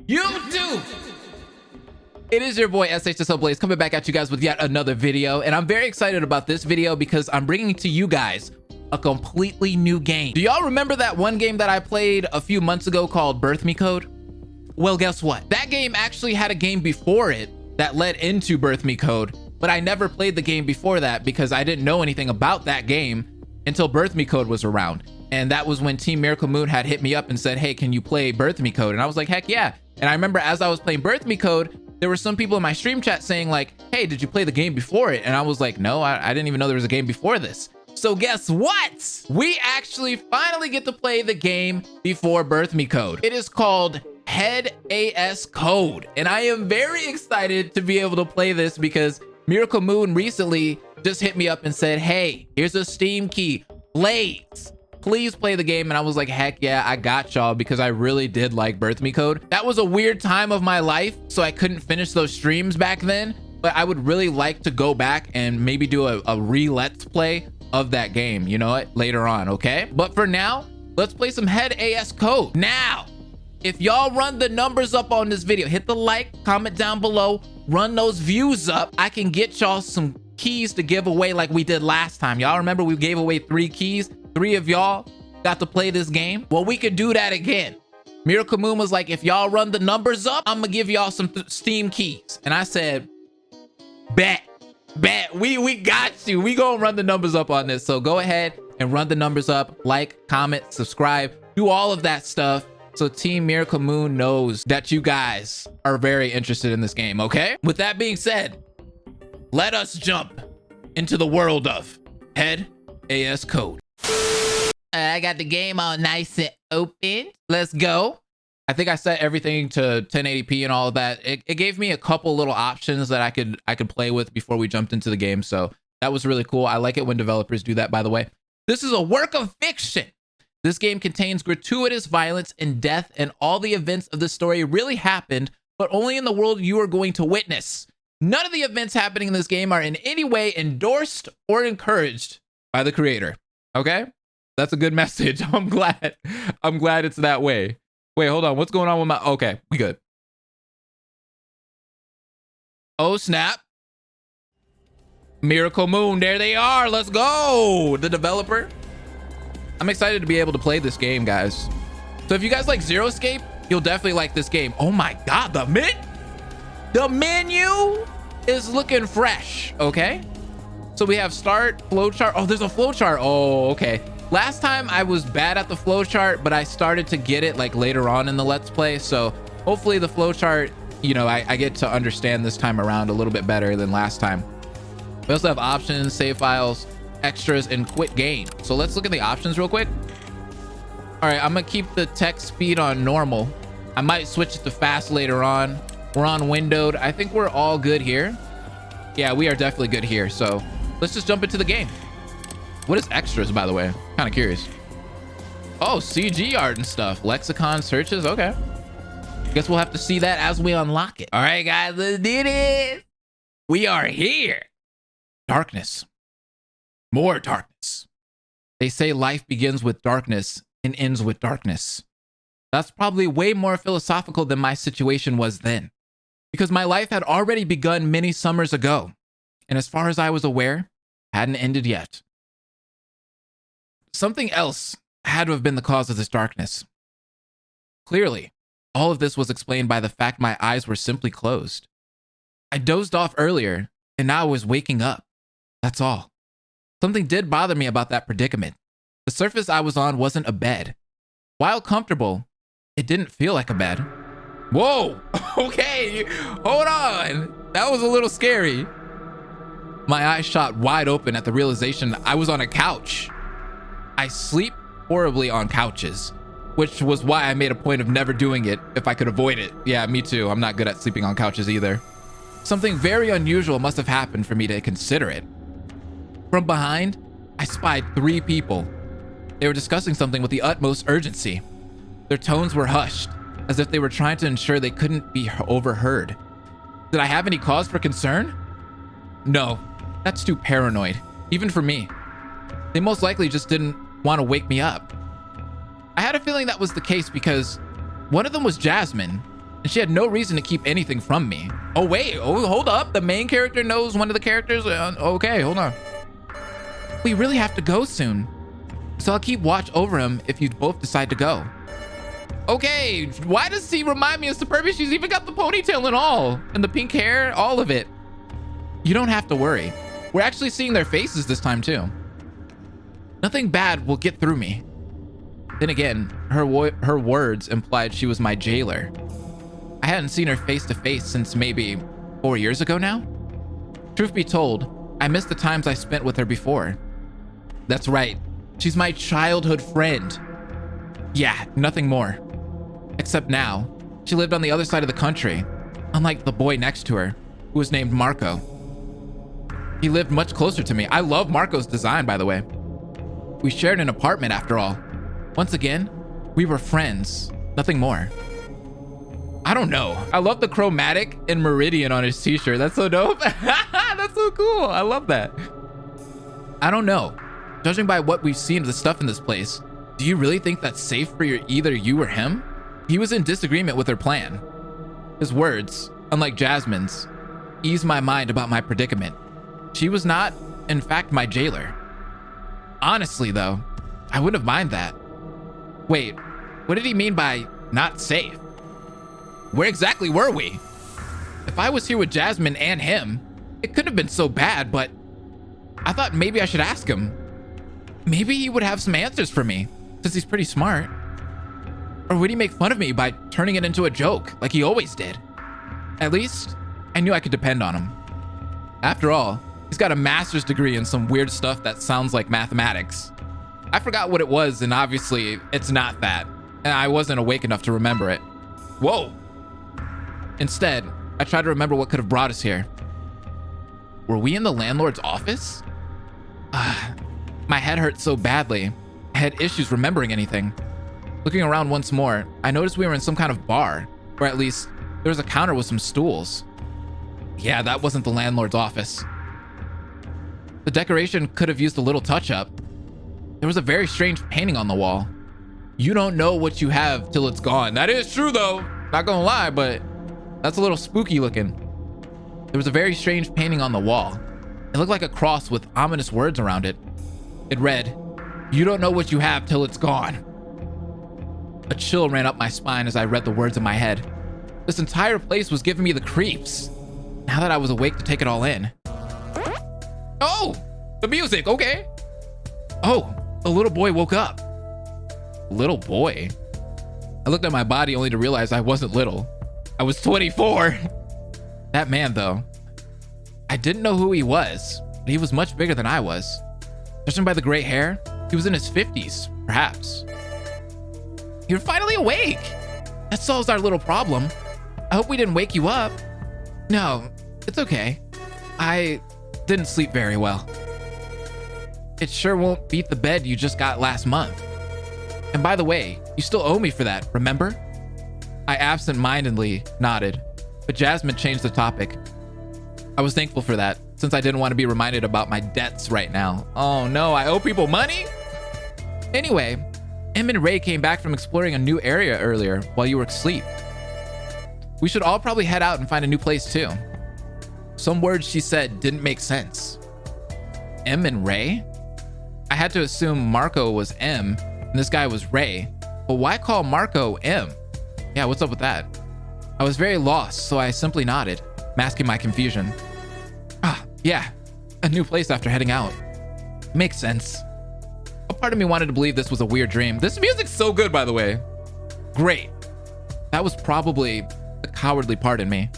YouTube! It is your boy SHSL Blaze coming back at you guys with yet another video, and I'm very excited about this video because I'm bringing to you guys a completely new game. Do y'all remember that one game that I played a few months ago called Birth Me Code? Well, guess what? That game actually had a game before it that led into Birth Me Code, but I never played the game before that because I didn't know anything about that game until Birth Me Code was around. And that was when Team Miracle Moon had hit me up and said, hey, can you play Birth Me Code? And I was like, heck yeah. And I remember as I was playing Birth Me Code, there were some people in my stream chat saying like, hey, did you play the game before it? And I was like, no, I didn't even know there was a game before this. So guess what? We actually finally get to play the game before Birth Me Code. It is called Head AS Code. And I am very excited to be able to play this because Miracle Moon recently just hit me up and said, hey, here's a Steam key. Blaze, please play the game. And I was like, heck yeah, I got y'all, because I really did like Birth Me Code. That was a weird time of my life, so I couldn't finish those streams back then, but I would really like to go back and maybe do a re-let's play of that game, you know what, later on, okay? But for now, let's play some Head AS Code. Now, if y'all run the numbers up on this video, hit the like, comment down below, run those views up, I can get y'all some keys to give away like we did last time. Y'all remember we gave away 3 keys? 3 of y'all got to play this game. Well, we could do that again. Miracle Moon was like, if y'all run the numbers up, I'm gonna give y'all some Steam keys. And I said, bet, we got you. We gonna run the numbers up on this. So go ahead and run the numbers up, like, comment, subscribe, do all of that stuff, so Team Miracle Moon knows that you guys are very interested in this game, okay? With that being said, let us jump into the world of Head AS Code. I got the game all nice and open. Let's go. I think I set everything to 1080p and all of that. It gave me a couple little options that I could play with before we jumped into the game. So that was really cool. I like it when developers do that, by the way. This is a work of fiction. This game contains gratuitous violence and death, and all the events of the story really happened, but only in the world you are going to witness. None of the events happening in this game are in any way endorsed or encouraged by the creator. Okay? That's a good message. I'm glad it's that way. Wait, hold on. What's going on with my... Okay, we good. Oh, snap. Miracle Moon, there they are. Let's go. The developer. I'm excited to be able to play this game, guys. So if you guys like Zero Escape, you'll definitely like this game. Oh my God, the menu is looking fresh, okay? So we have start, flowchart. Oh, there's a flowchart. Oh, okay. Last time I was bad at the flowchart, but I started to get it like later on in the Let's Play. So hopefully the flowchart, you know, I get to understand this time around a little bit better than last time. We also have options, save files, extras, and quit game. So let's look at the options real quick. All right, I'm gonna keep the text speed on normal. I might switch it to fast later on. We're on windowed. I think we're all good here. Yeah, we are definitely good here. So let's just jump into the game. What is extras, by the way? Kind of curious. Oh, CG art and stuff. Lexicon searches. Okay. Guess we'll have to see that as we unlock it. All right, guys, let's do this. We are here. Darkness. More darkness. They say life begins with darkness and ends with darkness. That's probably way more philosophical than my situation was then, because my life had already begun many summers ago, and as far as I was aware, hadn't ended yet. Something else had to have been the cause of this darkness. Clearly, all of this was explained by the fact my eyes were simply closed. I dozed off earlier, and now I was waking up. That's all. Something did bother me about that predicament. The surface I was on wasn't a bed. While comfortable, it didn't feel like a bed. Whoa, okay, hold on. That was a little scary. My eyes shot wide open at the realization I was on a couch. I sleep horribly on couches, which was why I made a point of never doing it if I could avoid it. Yeah, me too. I'm not good at sleeping on couches either. Something very unusual must have happened for me to consider it. From behind, I spied 3 people. They were discussing something with the utmost urgency. Their tones were hushed, as if they were trying to ensure they couldn't be overheard. Did I have any cause for concern? No, that's too paranoid, even for me. They most likely just didn't want to wake me up. I had a feeling that was the case because one of them was Jasmine, And she had no reason to keep anything from me. Oh, wait. Oh, hold up. The main character knows one of the characters? Okay, hold on. We really have to go soon. So I'll keep watch over him if you both decide to go. Okay, why does he remind me of Superbia? She's even got the ponytail and all. And the pink hair, all of it. You don't have to worry. We're actually seeing their faces this time too. Nothing bad will get through me. Then again, her words implied she was my jailer. I hadn't seen her face to face since maybe 4 years ago now. Truth be told, I missed the times I spent with her before. That's right. She's my childhood friend. Yeah, nothing more. Except now, she lived on the other side of the country, unlike the boy next to her, who was named Marco. He lived much closer to me. I love Marco's design, by the way. We shared an apartment after all. Once again, we were friends, nothing more. I don't know. I love the chromatic and meridian on his t-shirt. That's so dope. That's so cool. I love that. I don't know. Judging by what we've seen of the stuff in this place, do you really think that's safe for either you or him? He was in disagreement with her plan. His words, unlike Jasmine's, eased my mind about my predicament. She was not, in fact, my jailer. Honestly, though, I wouldn't have minded that. Wait, what did he mean by not safe? Where exactly were we? If I was here with Jasmine and him, it couldn't have been so bad, but I thought maybe I should ask him. Maybe he would have some answers for me, since he's pretty smart. Or would he make fun of me by turning it into a joke, like he always did? At least, I knew I could depend on him. After all, he's got a master's degree in some weird stuff that sounds like mathematics. I forgot what it was, and obviously, it's not that. And I wasn't awake enough to remember it. Whoa! Instead, I tried to remember what could have brought us here. Were we in the landlord's office? My head hurt so badly. I had issues remembering anything. Looking around once more, I noticed we were in some kind of bar, or at least there was a counter with some stools. Yeah, that wasn't the landlord's office. The decoration could have used a little touch-up. There was a very strange painting on the wall. You don't know what you have till it's gone. That is true though, not gonna lie, but that's a little spooky looking. There was a very strange painting on the wall. It looked like a cross with ominous words around it. It read, "You don't know what you have till it's gone." A chill ran up my spine as I read the words in my head. This entire place was giving me the creeps. Now that I was awake to take it all in. Oh, the music, okay. Oh, a little boy woke up. Little boy? I looked at my body only to realize I wasn't little. I was 24. That man, though. I didn't know who he was, but he was much bigger than I was. Judging by the gray hair, he was in his 50s, perhaps. You're finally awake. That solves our little problem. I hope we didn't wake you up. No, it's okay. I didn't sleep very well. It sure won't beat the bed you just got last month. And by the way, you still owe me for that, remember? I absent-mindedly nodded, but Jasmine changed the topic. I was thankful for that, since I didn't want to be reminded about my debts right now. Oh no, I owe people money? Anyway, Em and Ray came back from exploring a new area earlier while you were asleep. We should all probably head out and find a new place too. Some words she said didn't make sense. Em and Ray? I had to assume Marco was M and this guy was Ray, but why call Marco M? Yeah, what's up with that? I was very lost, so I simply nodded, masking my confusion. Yeah, a new place after heading out. Makes sense. A part of me wanted to believe this was a weird dream. This music's so good, by the way. Great. That was probably the cowardly part in me.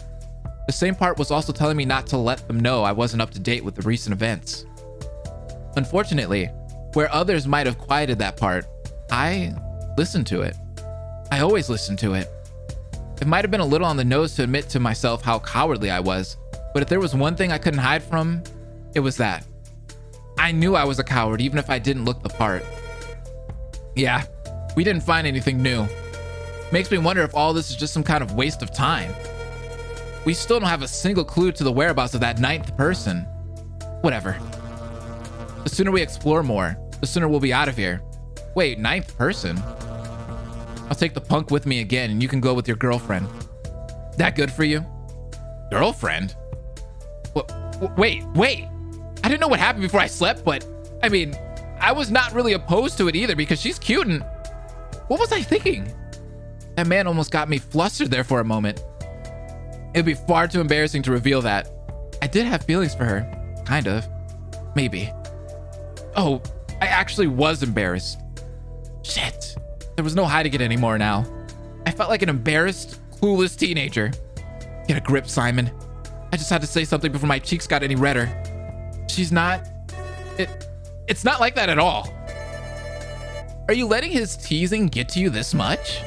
The same part was also telling me not to let them know I wasn't up to date with the recent events. Unfortunately, where others might have quieted that part, I listened to it. I always listened to it. It might have been a little on the nose to admit to myself how cowardly I was, but if there was one thing I couldn't hide from, it was that. I knew I was a coward even if I didn't look the part. Yeah, we didn't find anything new. Makes me wonder if all this is just some kind of waste of time. We still don't have a single clue to the whereabouts of that 9th person. Whatever. The sooner we explore more, the sooner we'll be out of here. Wait, 9th person? I'll take the punk with me again and you can go with your girlfriend. That good for you? Girlfriend? Wait. I didn't know what happened before I slept, but I mean, I was not really opposed to it either because she's cute and what was I thinking? That man almost got me flustered there for a moment. It'd be far too embarrassing to reveal that. I did have feelings for her. Kind of. Maybe. Oh, I actually was embarrassed. Shit. There was no hiding it anymore now. I felt like an embarrassed, clueless teenager. Get a grip, Simon. I just had to say something before my cheeks got any redder. She's not... It's not like that at all. Are you letting his teasing get to you this much?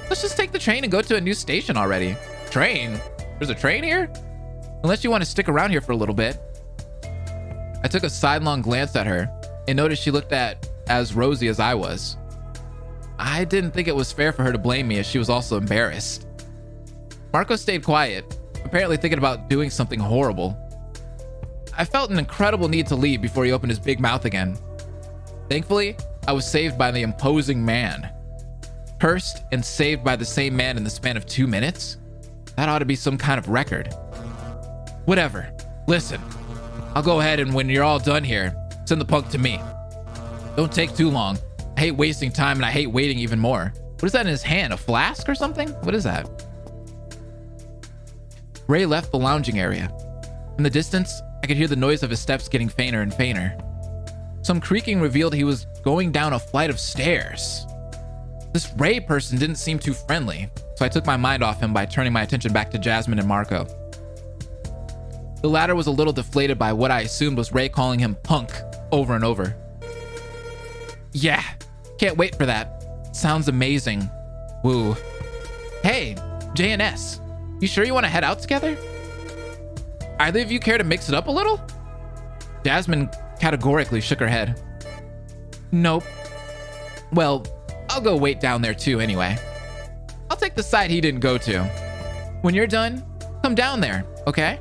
Let's just take the train and go to a new station already. Train? There's a train here? Unless you want to stick around here for a little bit. I took a sidelong glance at her and noticed she looked as rosy as I was. I didn't think it was fair for her to blame me as she was also embarrassed. Marco stayed quiet, apparently thinking about doing something horrible. I felt an incredible need to leave before he opened his big mouth again. Thankfully, I was saved by the imposing man. Cursed and saved by the same man in the span of 2 minutes? That ought to be some kind of record. Whatever. Listen, I'll go ahead and when you're all done here, send the punk to me. Don't take too long. I hate wasting time and I hate waiting even more. What is that in his hand? A flask or something? What is that? Ray left the lounging area. In the distance, I could hear the noise of his steps getting fainter and fainter. Some creaking revealed he was going down a flight of stairs. This Ray person didn't seem too friendly, so I took my mind off him by turning my attention back to Jasmine and Marco. The latter was a little deflated by what I assumed was Ray calling him punk over and over. Yeah, can't wait for that. Sounds amazing. Woo. Hey, JNS, you sure you want to head out together? Either of you care to mix it up a little? Jasmine categorically shook her head. Nope. Well, I'll go wait down there too anyway. I'll take the side he didn't go to. When you're done, come down there, okay?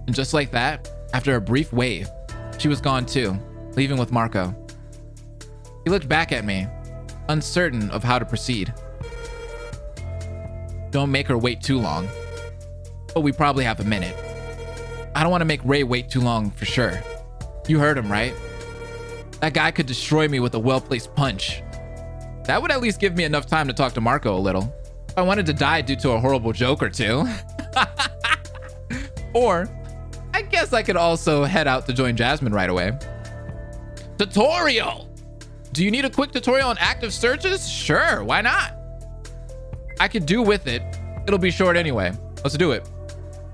And just like that, after a brief wave, she was gone too, leaving with Marco. He looked back at me, uncertain of how to proceed. Don't make her wait too long. But we probably have a minute. I don't want to make Ray wait too long for sure. You heard him, right? That guy could destroy me with a well-placed punch. That would at least give me enough time to talk to Marco a little. If I wanted to die due to a horrible joke or two. Or, I guess I could also head out to join Jasmine right away. Tutorial! Do you need a quick tutorial on active searches? Sure, why not? I could do with it. It'll be short anyway. Let's do it.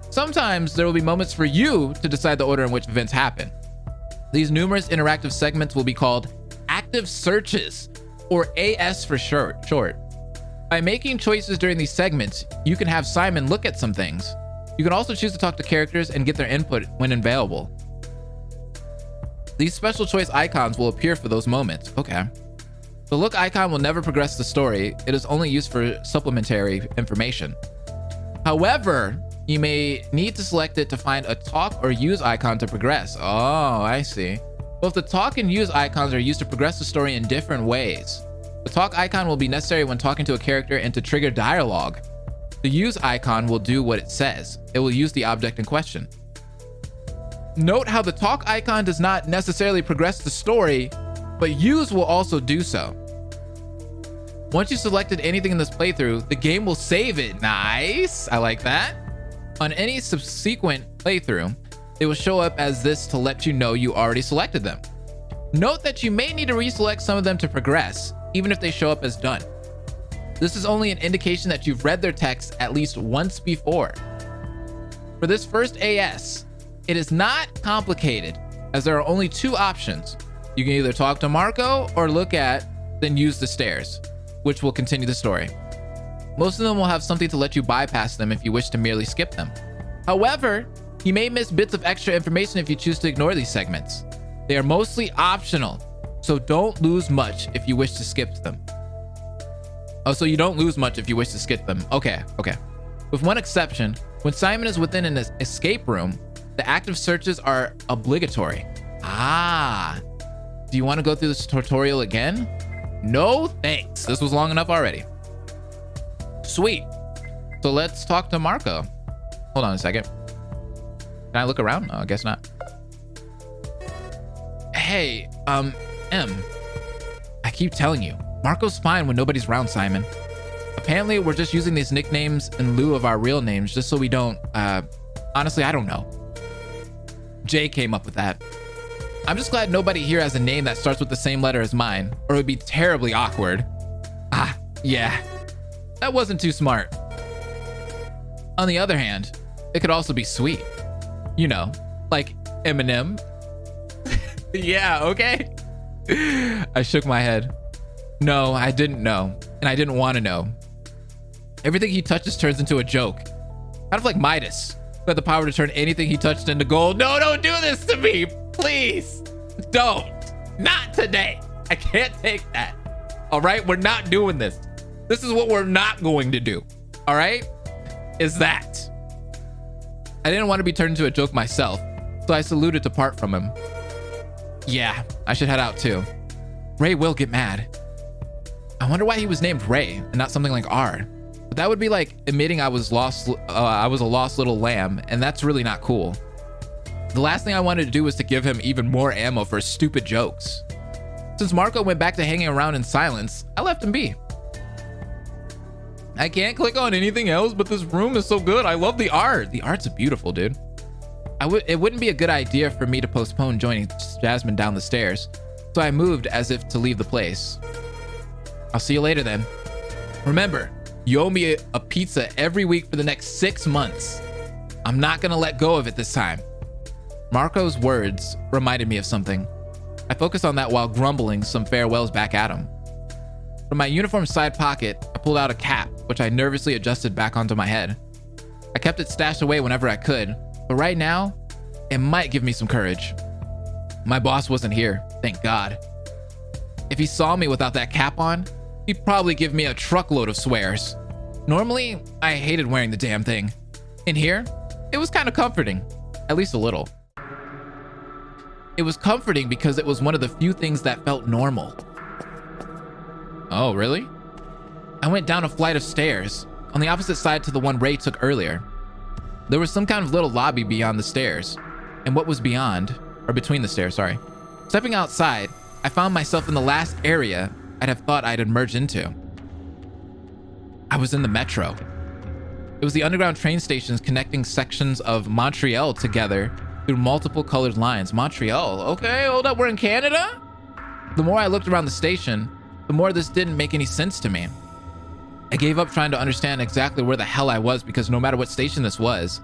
Sometimes there will be moments for you to decide the order in which events happen. These numerous interactive segments will be called active searches, or AS for short. By making choices during these segments, you can have Simon look at some things. You can also choose to talk to characters and get their input when available. These special choice icons will appear for those moments. Okay. The look icon will never progress the story. It is only used for supplementary information. However, you may need to select it to find a talk or use icon to progress. Oh, I see. Both the talk and use icons are used to progress the story in different ways. The talk icon will be necessary when talking to a character and to trigger dialogue. The use icon will do what it says. It will use the object in question. Note how the talk icon does not necessarily progress the story, but use will also do so. Once you've selected anything in this playthrough, the game will save it. Nice, I like that. On any subsequent playthrough, it will show up as this to let you know you already selected them. Note that you may need to reselect some of them to progress, even if they show up as done. This is only an indication that you've read their text at least once before. For this first AS, it is not complicated, as there are only two options. You can either talk to Marco or look at, then use the stairs, which will continue the story. Most of them will have something to let you bypass them if you wish to merely skip them. However, you may miss bits of extra information if you choose to ignore these segments. They are mostly optional, so don't lose much if you wish to skip them. Oh, so you don't lose much if you wish to skip them. Okay. With one exception, when Simon is within an escape room, the active searches are obligatory. Ah, do you want to go through this tutorial again? No, thanks. This was long enough already. Sweet. So let's talk to Marco. Hold on a second. Can I look around? No, I guess not. Hey, M. I keep telling you, Marco's fine when nobody's around, Simon. Apparently, we're just using these nicknames in lieu of our real names just so we don't, honestly, I don't know. Jay came up with that. I'm just glad nobody here has a name that starts with the same letter as mine, or it would be terribly awkward. Ah, yeah. That wasn't too smart. On the other hand, it could also be sweet. You know, like Eminem. Yeah, okay. I shook my head. No, I didn't know, and I didn't want to know. Everything he touches turns into a joke. Kind of like Midas, who had the power to turn anything he touched into gold. No, don't do this to me, please. Don't. Not today. I can't take that. All right, we're not doing this. This is what we're not going to do. All right, is that. I didn't want to be turned into a joke myself, so I saluted to part from him. Yeah, I should head out too. Ray will get mad. I wonder why he was named Ray and not something like R. But that would be like admitting I was lost. I was a lost little lamb, and that's really not cool. The last thing I wanted to do was to give him even more ammo for stupid jokes. Since Marco went back to hanging around in silence, I left him be. I can't click on anything else, but this room is so good. I love the art. The art's beautiful, dude. It wouldn't be a good idea for me to postpone joining Jasmine down the stairs, so I moved as if to leave the place. I'll see you later then. Remember, you owe me a pizza every week for the next 6 months. I'm not gonna let go of it this time. Marco's words reminded me of something. I focused on that while grumbling some farewells back at him. From my uniform side pocket, I pulled out a cap, which I nervously adjusted back onto my head. I kept it stashed away whenever I could, but right now, it might give me some courage. My boss wasn't here, thank God. If he saw me without that cap on, he'd probably give me a truckload of swears. Normally, I hated wearing the damn thing. In here, it was kind of comforting, at least a little. It was comforting because it was one of the few things that felt normal. Oh, really? I went down a flight of stairs, on the opposite side to the one Ray took earlier. There was some kind of little lobby beyond the stairs, and what was beyond, or between the stairs, sorry. Stepping outside, I found myself in the last area I'd have thought I'd emerge into. I was in the metro. It was the underground train stations connecting sections of Montreal together through multiple colored lines. Montreal, okay, hold up, we're in Canada? The more I looked around the station, the more this didn't make any sense to me. I gave up trying to understand exactly where the hell I was because no matter what station this was,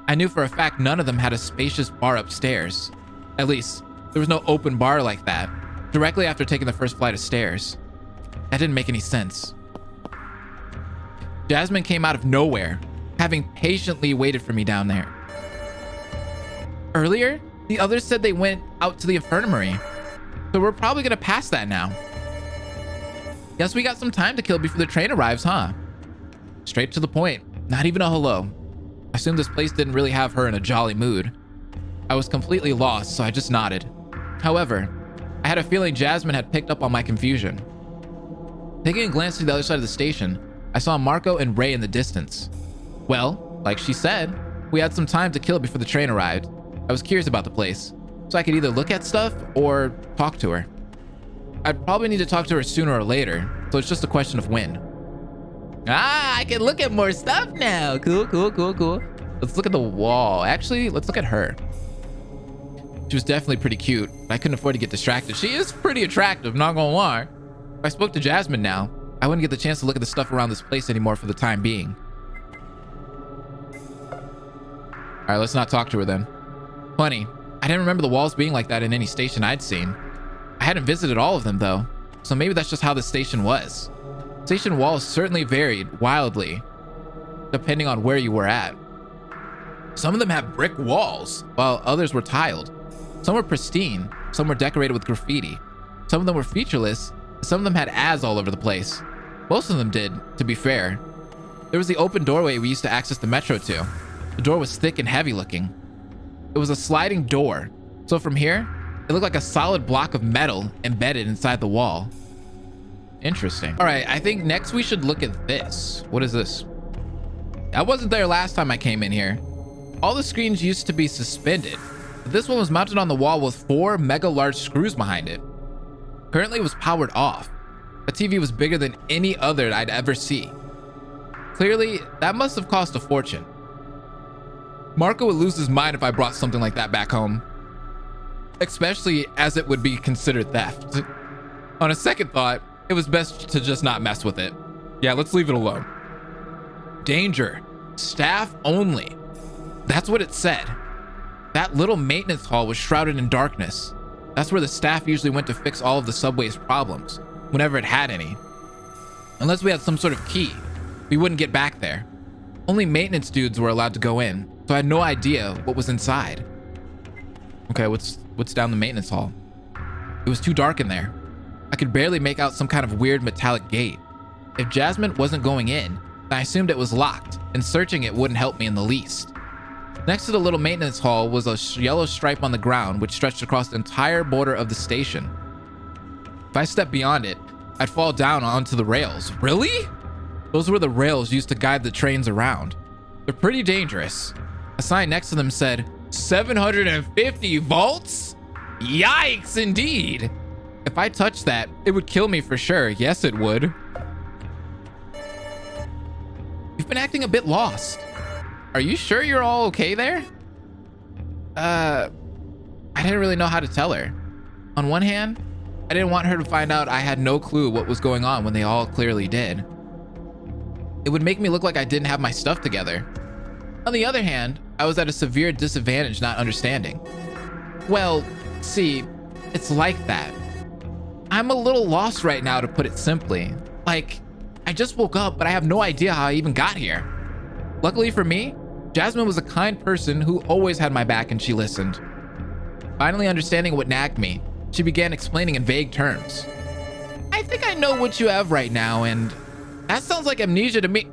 I knew for a fact none of them had a spacious bar upstairs. At least, there was no open bar like that, directly after taking the first flight of stairs. That didn't make any sense. Jasmine came out of nowhere, having patiently waited for me down there. Earlier, the others said they went out to the infirmary, so we're probably gonna pass that now. Guess we got some time to kill before the train arrives, huh? Straight to the point, not even a hello. I assumed this place didn't really have her in a jolly mood. I was completely lost, so I just nodded. However, I had a feeling Jasmine had picked up on my confusion. Taking a glance to the other side of the station, I saw Marco and Ray in the distance. Well, like she said, we had some time to kill before the train arrived. I was curious about the place, so I could either look at stuff or talk to her. I'd probably need to talk to her sooner or later, so it's just a question of when. Ah, I can look at more stuff now. Cool, cool, cool, cool. Let's look at the wall. Actually, let's look at her. She was definitely pretty cute, but I couldn't afford to get distracted. She is pretty attractive, not gonna lie. If I spoke to Jasmine now, I wouldn't get the chance to look at the stuff around this place anymore for the time being. All right, let's not talk to her then. Funny, I didn't remember the walls being like that in any station I'd seen. I hadn't visited all of them though, so maybe that's just how the station was. Station walls certainly varied wildly, depending on where you were at. Some of them have brick walls, while others were tiled. Some were pristine, some were decorated with graffiti. Some of them were featureless, some of them had ads all over the place. Most of them did, to be fair. There was the open doorway we used to access the metro to. The door was thick and heavy looking. It was a sliding door, so from here, it looked like a solid block of metal embedded inside the wall. Interesting. All right, I think next we should look at this. What is this? I wasn't there last time I came in here. All the screens used to be suspended, but this one was mounted on the wall with 4 mega large screws behind it. Currently it was powered off. The TV was bigger than any other I'd ever see. Clearly, that must have cost a fortune. Marco would lose his mind if I brought something like that back home, especially as it would be considered theft. On a second thought, it was best to just not mess with it. Yeah, let's leave it alone. Danger. Staff only. That's what it said. That little maintenance hall was shrouded in darkness. That's where the staff usually went to fix all of the subway's problems, whenever it had any. Unless we had some sort of key, we wouldn't get back there. Only maintenance dudes were allowed to go in, so I had no idea what was inside. Okay, what's down the maintenance hall? It was too dark in there. I could barely make out some kind of weird metallic gate. If Jasmine wasn't going in, then I assumed it was locked, and searching it wouldn't help me in the least. Next to the little maintenance hall was a yellow stripe on the ground which stretched across the entire border of the station. If I stepped beyond it, I'd fall down onto the rails. Really? Those were the rails used to guide the trains around. They're pretty dangerous. A sign next to them said, 750 volts? Yikes, indeed. If I touched that, it would kill me for sure. Yes, it would. You've been acting a bit lost. Are you sure you're all okay there? I didn't really know how to tell her. On one hand, I didn't want her to find out I had no clue what was going on when they all clearly did. It would make me look like I didn't have my stuff together. On the other hand, I was at a severe disadvantage not understanding. Well, see, it's like that. I'm a little lost right now, to put it simply. Like, I just woke up, but I have no idea how I even got here. Luckily for me, Jasmine was a kind person who always had my back and she listened. Finally understanding what nagged me, she began explaining in vague terms. I think I know what you have right now, and that sounds like amnesia to me.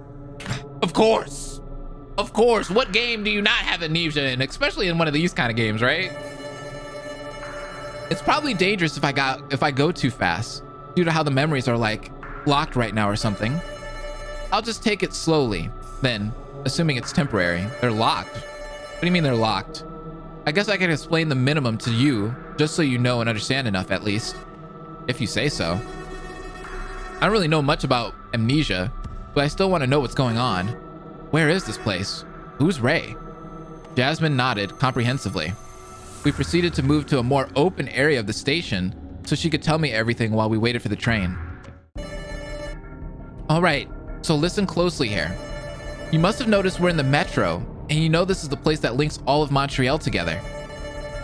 Of course. Of course. What game do you not have amnesia in, especially in one of these kind of games, right? It's probably dangerous if I go too fast due to how the memories are like locked right now or something. I'll just take it slowly then, assuming it's temporary. They're locked. What do you mean they're locked? I guess I can explain the minimum to you just so you know and understand enough, at least, if you say so. I don't really know much about amnesia, but I still want to know what's going on. Where is this place? Who's Ray? Jasmine nodded comprehensively. We proceeded to move to a more open area of the station so she could tell me everything while we waited for the train. All right, so listen closely here. You must have noticed we're in the metro, and you know this is the place that links all of Montreal together.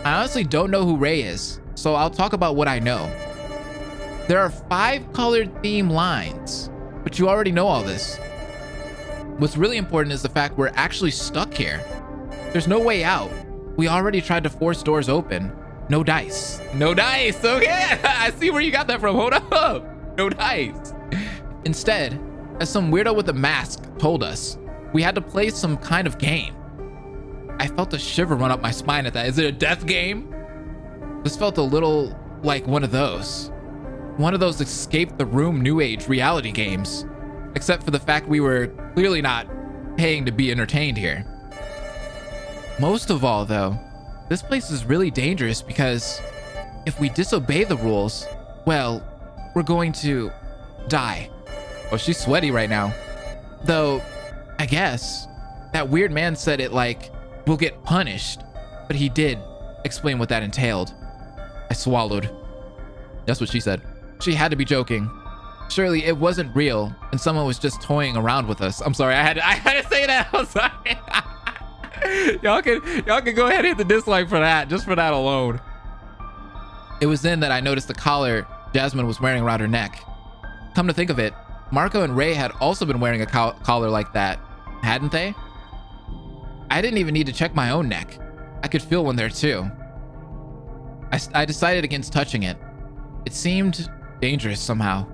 I honestly don't know who Ray is, so I'll talk about what I know. There are 5 colored theme lines, but you already know all this. What's really important is the fact we're actually stuck here. There's no way out. We already tried to force doors open. No dice. No dice. Okay, I see where you got that from. Hold up. No dice. Instead, as some weirdo with a mask told us, we had to play some kind of game. I felt a shiver run up my spine at that. Is it a death game? This felt a little like one of those. One of those escape the room new age reality games. Except for the fact we were clearly not paying to be entertained here. Most of all though, this place is really dangerous because if we disobey the rules, well, we're going to die. Oh, she's sweaty right now. Though, I guess, that weird man said it like, we'll get punished, but he did explain what that entailed. I swallowed. That's what she said. She had to be joking. Surely it wasn't real and someone was just toying around with us. I'm sorry, I had to say that. I'm sorry. y'all can go ahead and hit the dislike for that, just for that alone. It was then that I noticed the collar Jasmine was wearing around her neck. Come to think of it, Marco and Ray had also been wearing a collar like that, hadn't they? I didn't even need to check my own neck. I could feel one there too. I decided against touching it. It seemed dangerous somehow.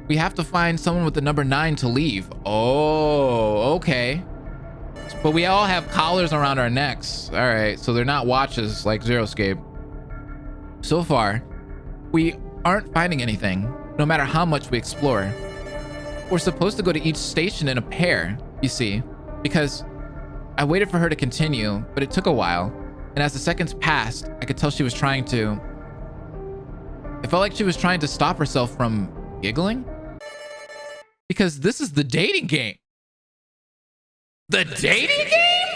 We have to find someone with the number 9 to leave. Oh, okay. But we all have collars around our necks. All right, so they're not watches like Zeroscape. So far, we aren't finding anything, no matter how much we explore. We're supposed to go to each station in a pair, you see, because I waited for her to continue, but it took a while. And as the seconds passed, I could tell she was trying to... It felt like she was trying to stop herself from giggling. Because this is the dating game. The dating game?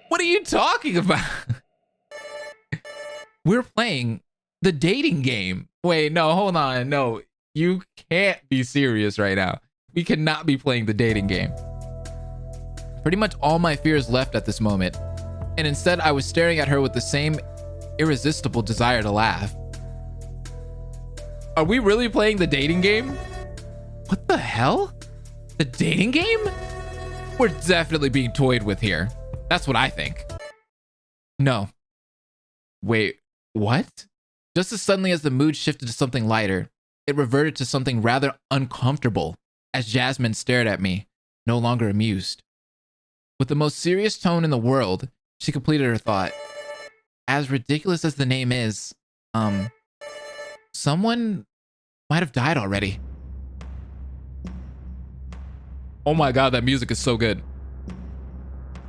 What are you talking about? We're playing the dating game. Wait, no, hold on. No, you can't be serious right now. We cannot be playing the dating game. Pretty much all my fears left at this moment. And instead, I was staring at her with the same irresistible desire to laugh. Are we really playing the dating game? What the hell? The dating game? We're definitely being toyed with here. That's what I think. No. Wait, what? Just as suddenly as the mood shifted to something lighter, it reverted to something rather uncomfortable as Jasmine stared at me, no longer amused. With the most serious tone in the world, she completed her thought. As ridiculous as the name is, someone might have died already. Oh my god, that music is so good.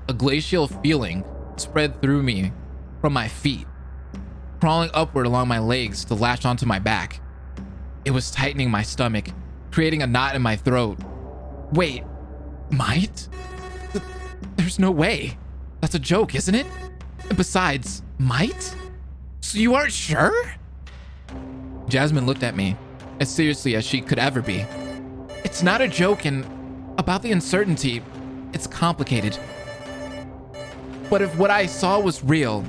A glacial feeling spread through me from my feet, crawling upward along my legs to latch onto my back. It was tightening my stomach, creating a knot in my throat. Wait, might? There's no way. That's a joke, isn't it? Besides, might? So you aren't sure? Jasmine looked at me as seriously as she could ever be. It's not a joke, and about the uncertainty, it's complicated. But if what I saw was real,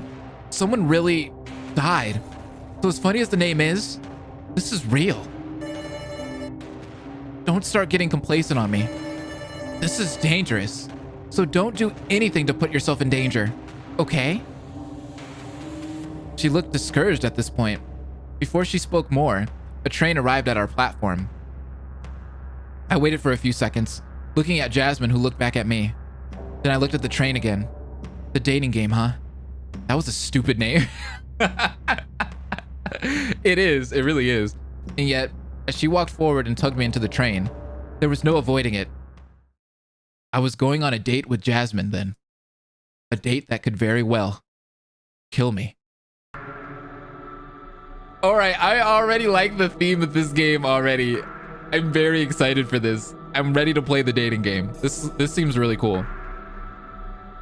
someone really died. So as funny as the name is, this is real. Don't start getting complacent on me. This is dangerous. So don't do anything to put yourself in danger, okay? She looked discouraged at this point. Before she spoke more, a train arrived at our platform. I waited for a few seconds, looking at Jasmine, who looked back at me. Then I looked at the train again. The dating game, huh? That was a stupid name. It is. It really is. And yet, as she walked forward and tugged me into the train, there was no avoiding it. I was going on a date with Jasmine then. A date that could very well kill me. All right, I already like the theme of this game already. I'm very excited for this. I'm ready to play the dating game. This seems really cool.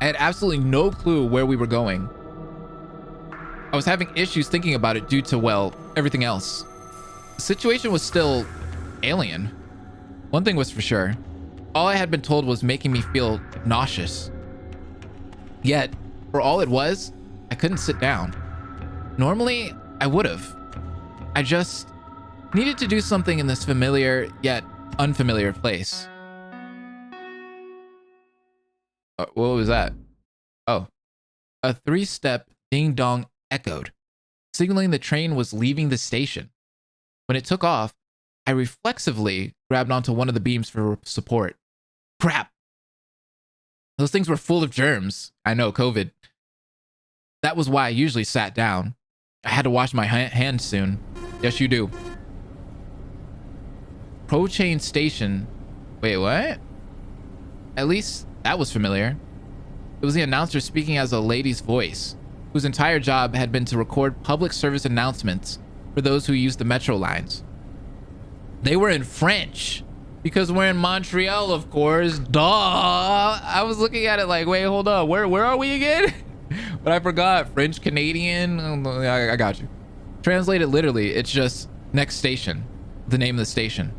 I had absolutely no clue where we were going. I was having issues thinking about it due to, well, everything else. The situation was still alien. One thing was for sure. All I had been told was making me feel nauseous. Yet, for all it was, I couldn't sit down. Normally, I would have. I just needed to do something in this familiar yet unfamiliar place. What was that? Oh, a 3-step ding-dong echoed, signaling the train was leaving the station. When it took off, I reflexively grabbed onto one of the beams for support. Crap! Those things were full of germs. I know, COVID. That was why I usually sat down. I had to wash my hands soon. Yes, you do. Pro Chain Station. Wait, what? At least that was familiar. It was the announcer speaking as a lady's voice, whose entire job had been to record public service announcements for those who used the metro lines. They were in French, because we're in Montreal, of course. Duh! I was looking at it like, wait, hold up. Where are we again? But I forgot. French Canadian. I got you. Translated literally, it's just next station, the name of the station.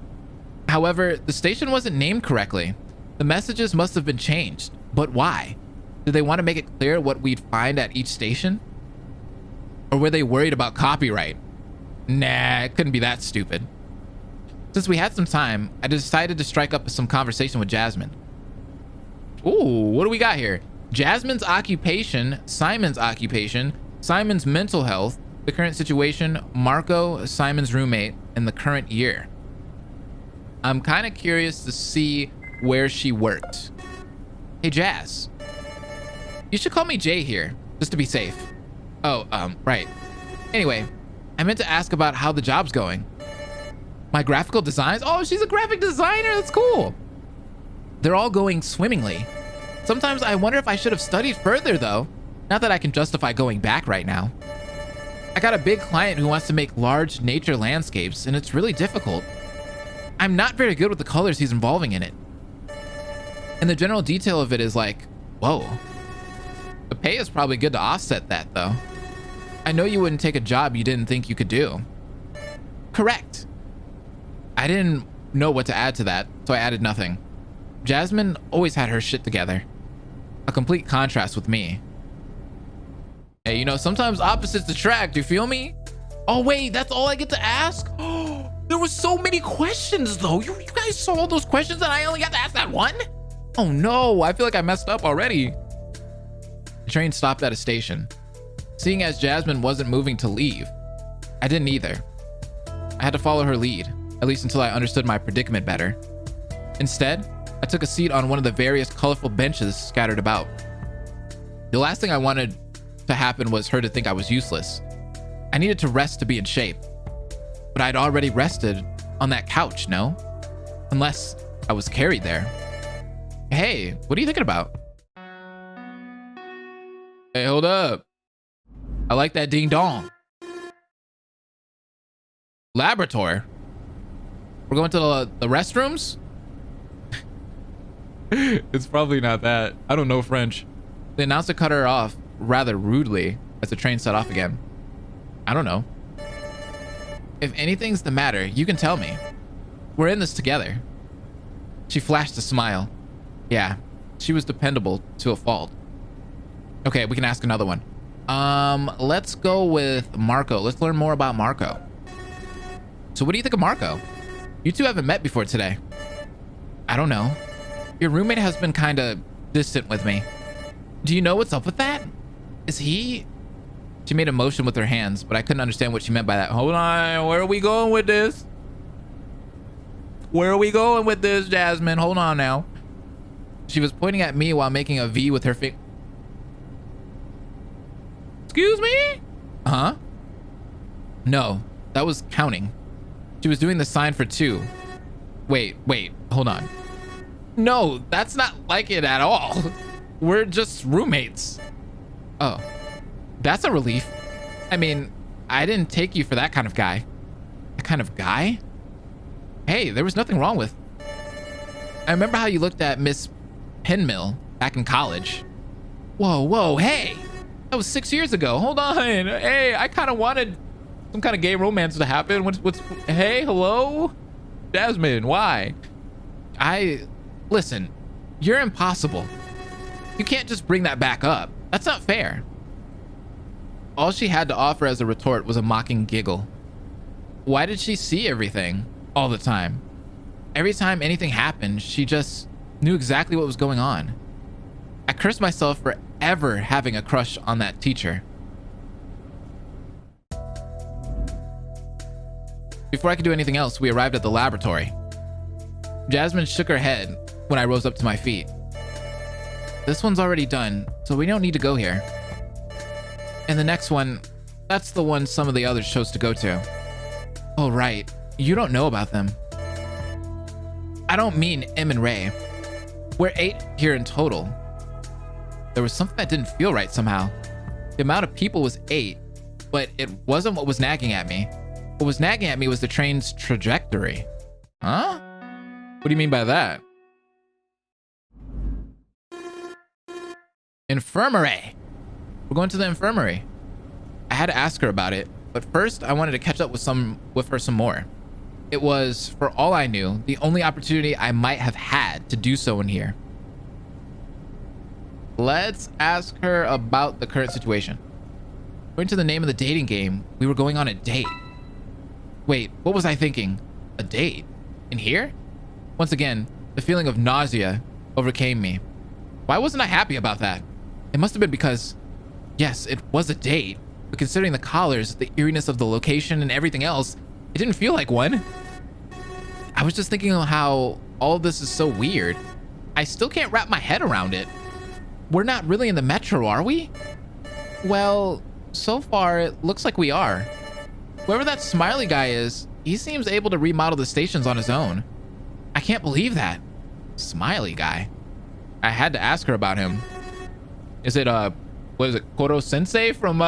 However, the station wasn't named correctly. The messages must have been changed. But why? Did they want to make it clear what we'd find at each station? Or were they worried about copyright? Nah, it couldn't be that stupid. Since we had some time, I decided to strike up some conversation with Jasmine. Ooh, what do we got here? Jasmine's occupation, Simon's occupation, Simon's mental health, the current situation, Marco, Simon's roommate, and the current year. I'm kind of curious to see where she worked. Hey, Jazz. You should call me Jay here, just to be safe. Oh, right. Anyway, I meant to ask about how the job's going. My graphical designs? Oh, she's a graphic designer. That's cool. They're all going swimmingly. Sometimes I wonder if I should have studied further though. Not that I can justify going back right now. I got a big client who wants to make large nature landscapes, and it's really difficult. I'm not very good with the colors he's involving in it. And the general detail of it is like, whoa. The pay is probably good to offset that though. I know you wouldn't take a job you didn't think you could do. Correct. I didn't know what to add to that, so I added nothing. Jasmine always had her shit together. A complete contrast with me. Hey, you know, sometimes opposites attract, you feel me? Oh wait, that's all I get to ask? Oh, there were so many questions though. You guys saw all those questions and I only got to ask that one? Oh no, I feel like I messed up already. The train stopped at a station. Seeing as Jasmine wasn't moving to leave, I didn't either. I had to follow her lead, at least until I understood my predicament better. Instead, I took a seat on one of the various colorful benches scattered about. The last thing I wanted to happen was her to think I was useless. I needed to rest to be in shape. But I'd already rested on that couch, no? Unless I was carried there. Hey, what are you thinking about? Hey, hold up. I like that ding dong. Laboratory. We're going to the restrooms? It's probably not that. I don't know French. The announcer cut her off rather rudely as the train set off again. I don't know. If anything's the matter, you can tell me. We're in this together. She flashed a smile. Yeah, she was dependable to a fault. Okay, we can ask another one. Let's go with Marco. Let's learn more about Marco. So what do you think of Marco? You two haven't met before today. I don't know. Your roommate has been kind of distant with me. Do you know what's up with that? Is he... She made a motion with her hands, but I couldn't understand what she meant by that. Hold on, where are we going with this? Where are we going with this, Jasmine? Hold on now. She was pointing at me while making a V with her finger. Excuse me? Huh? No, that was counting. She was doing the sign for two. Wait, hold on. No, that's not like it at all. We're just roommates. Oh, that's a relief. I mean, I didn't take you for that kind of guy. That kind of guy? Hey, there was nothing wrong with... I remember how you looked at Miss Penmill back in college. Whoa, hey! That was 6 years ago. Hold on. Hey, I kind of wanted some kind of gay romance to happen. What's... Hey, hello? Jasmine, why? Listen, you're impossible. You can't just bring that back up. That's not fair. All she had to offer as a retort was a mocking giggle. Why did she see everything all the time? Every time anything happened, she just knew exactly what was going on. I cursed myself for ever having a crush on that teacher. Before I could do anything else, we arrived at the laboratory. Jasmine shook her head when I rose up to my feet. This one's already done, so we don't need to go here. And the next one, that's the one some of the others chose to go to. Oh, right. You don't know about them. I don't mean Em and Ray. We're 8 here in total. There was something that didn't feel right somehow. The amount of people was 8, but it wasn't what was nagging at me. What was nagging at me was the train's trajectory. Huh? What do you mean by that? Infirmary. We're going to the infirmary. I had to ask her about it, but first I wanted to catch up with her some more. It was, for all I knew, the only opportunity I might have had to do so in here. Let's ask her about the current situation. According to the name of the dating game, we were going on a date. Wait, what was I thinking? A date? In here? Once again, the feeling of nausea overcame me. Why wasn't I happy about that? It must have been because, yes, it was a date, but considering the colors, the eeriness of the location, and everything else, it didn't feel like one. I was just thinking of how all of this is so weird. I still can't wrap my head around it. We're not really in the metro, are we? Well, so far, it looks like we are. Whoever that smiley guy is, he seems able to remodel the stations on his own. I can't believe that. Smiley guy. I had to ask her about him. Is it, what is it, Koro Sensei from,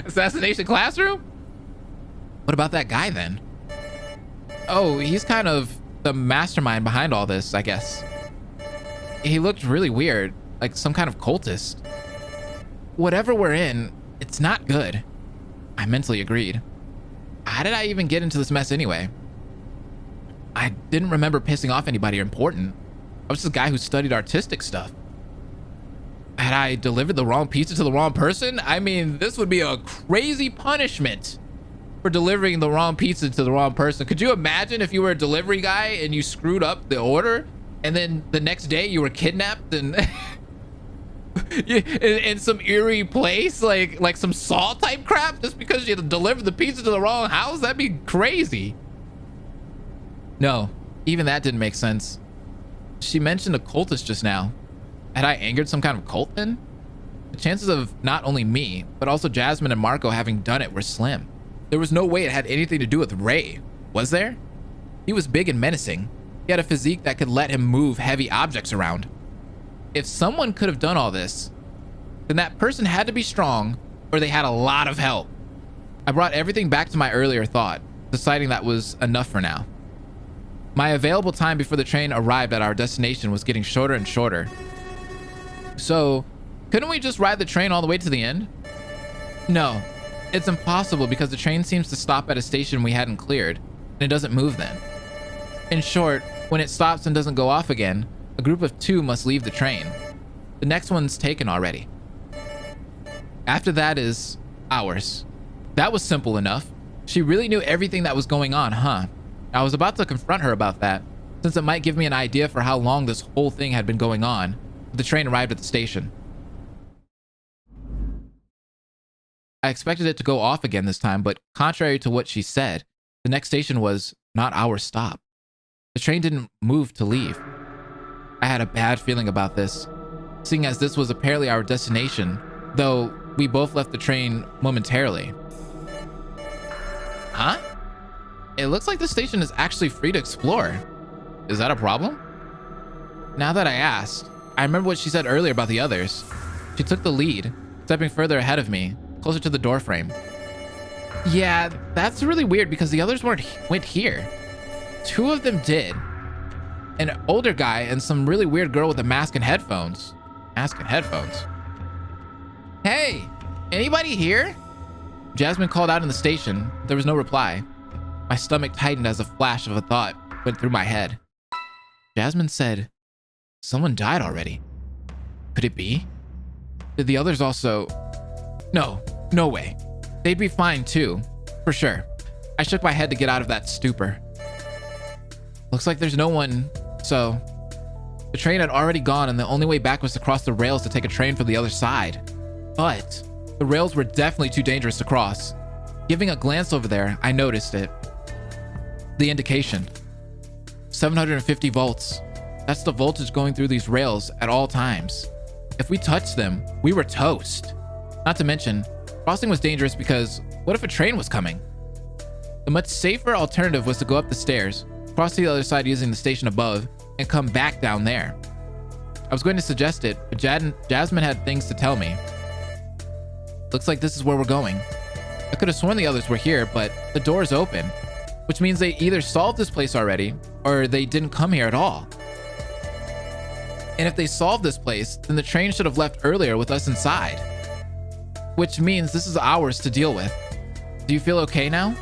Assassination Classroom? What about that guy then? Oh, he's kind of the mastermind behind all this, I guess. He looked really weird, like some kind of cultist. Whatever we're in, it's not good. I mentally agreed. How did I even get into this mess anyway? I didn't remember pissing off anybody important. I was just a guy who studied artistic stuff. Had I delivered the wrong pizza to the wrong person? I mean, this would be a crazy punishment for delivering the wrong pizza to the wrong person. Could you imagine if you were a delivery guy and you screwed up the order and then the next day you were kidnapped and in some eerie place, like some Saw type crap, just because you delivered the pizza to the wrong house? That'd be crazy. No, even that didn't make sense. She mentioned a cultist just now. Had I angered some kind of cult then? The chances of not only me, but also Jasmine and Marco having done it were slim. There was no way it had anything to do with Ray, was there? He was big and menacing. He had a physique that could let him move heavy objects around. If someone could have done all this, then that person had to be strong, or they had a lot of help. I brought everything back to my earlier thought, deciding that was enough for now. My available time before the train arrived at our destination was getting shorter and shorter. So, couldn't we just ride the train all the way to the end? No, it's impossible because the train seems to stop at a station we hadn't cleared, and it doesn't move then. In short, when it stops and doesn't go off again, a group of 2 must leave the train. The next one's taken already. After that is ours. That was simple enough. She really knew everything that was going on, huh? I was about to confront her about that, since it might give me an idea for how long this whole thing had been going on. The train arrived at the station. I expected it to go off again this time, but contrary to what she said, the next station was not our stop. The train didn't move to leave. I had a bad feeling about this, seeing as this was apparently our destination, though we both left the train momentarily. Huh? It looks like the station is actually free to explore. Is that a problem? Now that I asked, I remember what she said earlier about the others. She took the lead, stepping further ahead of me, closer to the doorframe. Yeah, that's really weird because the others went here. 2 of them did. An older guy and some really weird girl with a mask and headphones. Mask and headphones. Hey, anybody here? Jasmine called out in the station. There was no reply. My stomach tightened as a flash of a thought went through my head. Jasmine said, someone died already. Could it be? Did the others also... No way. They'd be fine too, for sure. I shook my head to get out of that stupor. Looks like there's no one, so... The train had already gone and the only way back was to cross the rails to take a train for the other side. But the rails were definitely too dangerous to cross. Giving a glance over there, I noticed it. The indication. 750 volts. That's the voltage going through these rails at all times. If we touched them, we were toast. Not to mention, crossing was dangerous because what if a train was coming? The much safer alternative was to go up the stairs, cross to the other side using the station above, and come back down there. I was going to suggest it, but Jasmine had things to tell me. Looks like this is where we're going. I could have sworn the others were here, but the door is open, which means they either solved this place already, or they didn't come here at all. And if they solved this place, then the train should have left earlier with us inside. Which means this is ours to deal with. Do you feel okay now?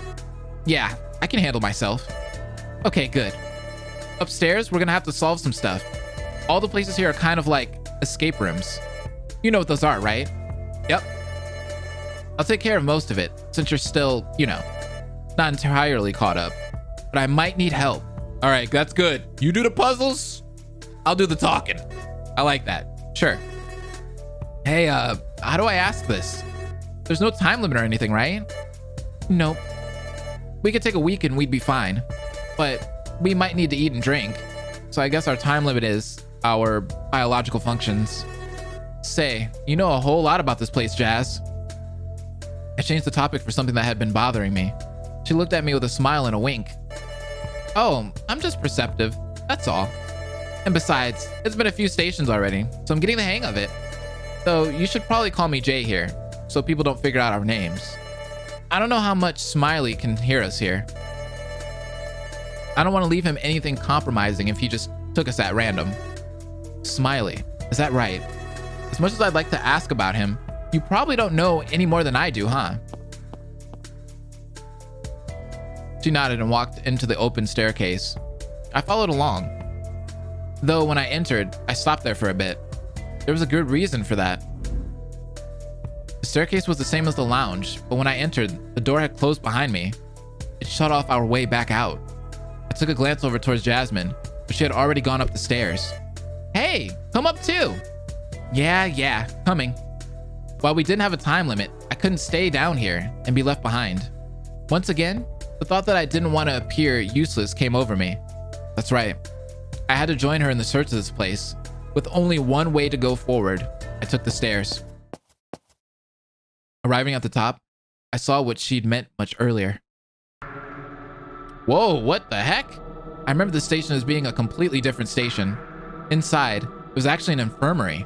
Yeah, I can handle myself. Okay, good. Upstairs, we're gonna have to solve some stuff. All the places here are kind of like escape rooms. You know what those are, right? Yep. I'll take care of most of it, since you're still, not entirely caught up. But I might need help. All right, that's good. You do the puzzles, I'll do the talking. I like that. Sure. Hey, how do I ask this? There's no time limit or anything, right? Nope. We could take a week and we'd be fine. But we might need to eat and drink. So I guess our time limit is our biological functions. Say, you know a whole lot about this place, Jazz. I changed the topic for something that had been bothering me. She looked at me with a smile and a wink. Oh, I'm just perceptive. That's all. And besides, it's been a few stations already, so I'm getting the hang of it. So you should probably call me Jay here, so people don't figure out our names. I don't know how much Smiley can hear us here. I don't want to leave him anything compromising if he just took us at random. Smiley, is that right? As much as I'd like to ask about him, you probably don't know any more than I do, huh? She nodded and walked into the open staircase. I followed along. Though when I entered, I stopped there for a bit. There was a good reason for that. The staircase was the same as the lounge, but when I entered, the door had closed behind me. It shut off our way back out. I took a glance over towards Jasmine, but she had already gone up the stairs. Hey, come up too. Yeah, coming. While we didn't have a time limit, I couldn't stay down here and be left behind. Once again, the thought that I didn't want to appear useless came over me. That's right. I had to join her in the search of this place. With only one way to go forward, I took the stairs. Arriving at the top, I saw what she'd meant much earlier. Whoa, what the heck? I remember the station as being a completely different station. Inside, it was actually an infirmary.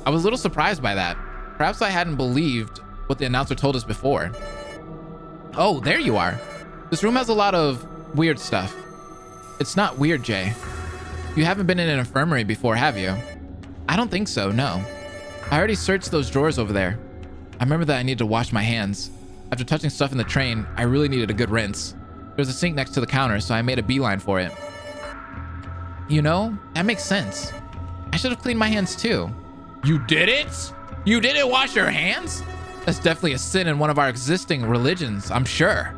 I was a little surprised by that. Perhaps I hadn't believed what the announcer told us before. Oh, there you are. This room has a lot of weird stuff. It's not weird, Jay. You haven't been in an infirmary before, have you? I don't think so, no. I already searched those drawers over there. I remember that I needed to wash my hands. After touching stuff in the train, I really needed a good rinse. There was a sink next to the counter, so I made a beeline for it. You know, that makes sense. I should have cleaned my hands too. You did it? You didn't wash your hands? That's definitely a sin in one of our existing religions, I'm sure.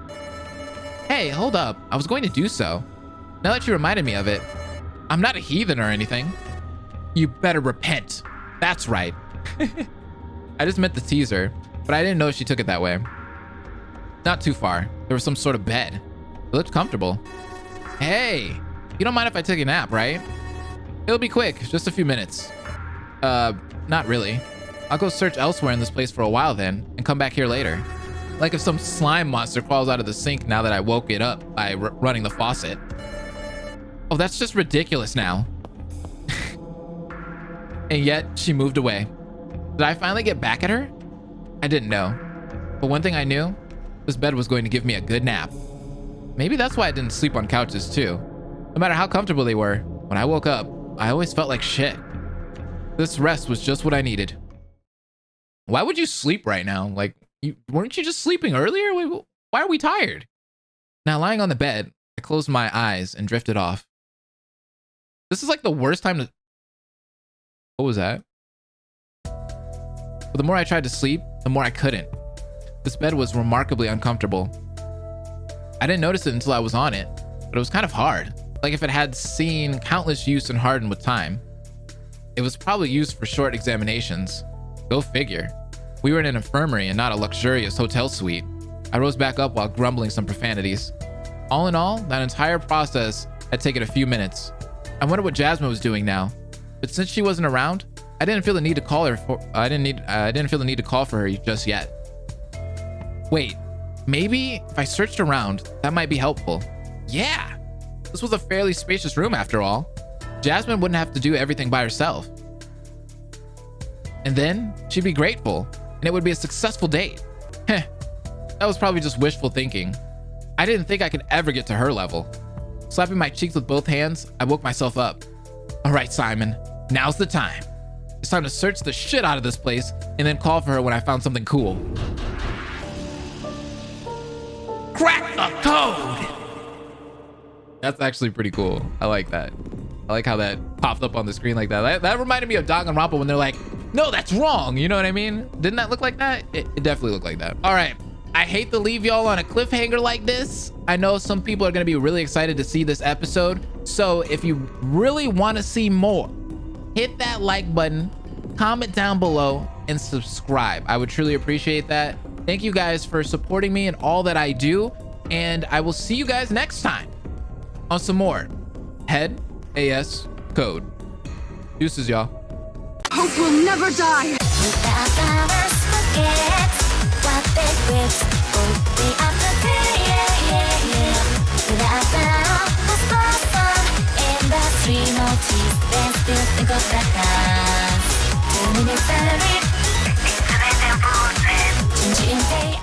Hey, hold up. I was going to do so. Now that you reminded me of it, I'm not a heathen or anything. You better repent. That's right. I just meant to tease her, but I didn't know she took it that way. Not too far. There was some sort of bed. It looked comfortable. Hey, you don't mind if I take a nap, right? It'll be quick, just a few minutes. Not really. I'll go search elsewhere in this place for a while then, and come back here later. Like if some slime monster crawls out of the sink now that I woke it up by running the faucet. Oh, that's just ridiculous now. And yet, she moved away. Did I finally get back at her? I didn't know. But one thing I knew, this bed was going to give me a good nap. Maybe that's why I didn't sleep on couches too. No matter how comfortable they were, when I woke up, I always felt like shit. This rest was just what I needed. Why would you sleep right now? Like, weren't you just sleeping earlier? Why are we tired? Now, lying on the bed, I closed my eyes and drifted off. This is like the worst time to... What was that? But the more I tried to sleep, the more I couldn't. This bed was remarkably uncomfortable. I didn't notice it until I was on it, but it was kind of hard. Like if it had seen countless use and hardened with time. It was probably used for short examinations. Go figure. We were in an infirmary and not a luxurious hotel suite. I rose back up while grumbling some profanities. All in all, that entire process had taken a few minutes. I wondered what Jasmine was doing now. But since she wasn't around, I didn't feel the need to call her I didn't feel the need to call for her just yet. Wait, maybe if I searched around, that might be helpful. Yeah, this was a fairly spacious room after all. Jasmine wouldn't have to do everything by herself. And then she'd be grateful, and it would be a successful date. Heh, that was probably just wishful thinking. I didn't think I could ever get to her level. Slapping my cheeks with both hands, I woke myself up. All right, Simon, now's the time. It's time to search the shit out of this place and then call for her when I found something cool. Crack the code! That's actually pretty cool. I like that. I like how that popped up on the screen like that. That reminded me of Danganronpa when they're like, no, that's wrong. You know what I mean? Didn't that look like that? It definitely looked like that. All right. I hate to leave y'all on a cliffhanger like this. I know some people are going to be really excited to see this episode. So if you really want to see more, hit that like button, comment down below, and subscribe. I would truly appreciate that. Thank you guys for supporting me in all that I do. And I will see you guys next time on some more Head AS Code. Deuces, y'all. Hope will never die. Without tree, no teeth, then still think of that guy.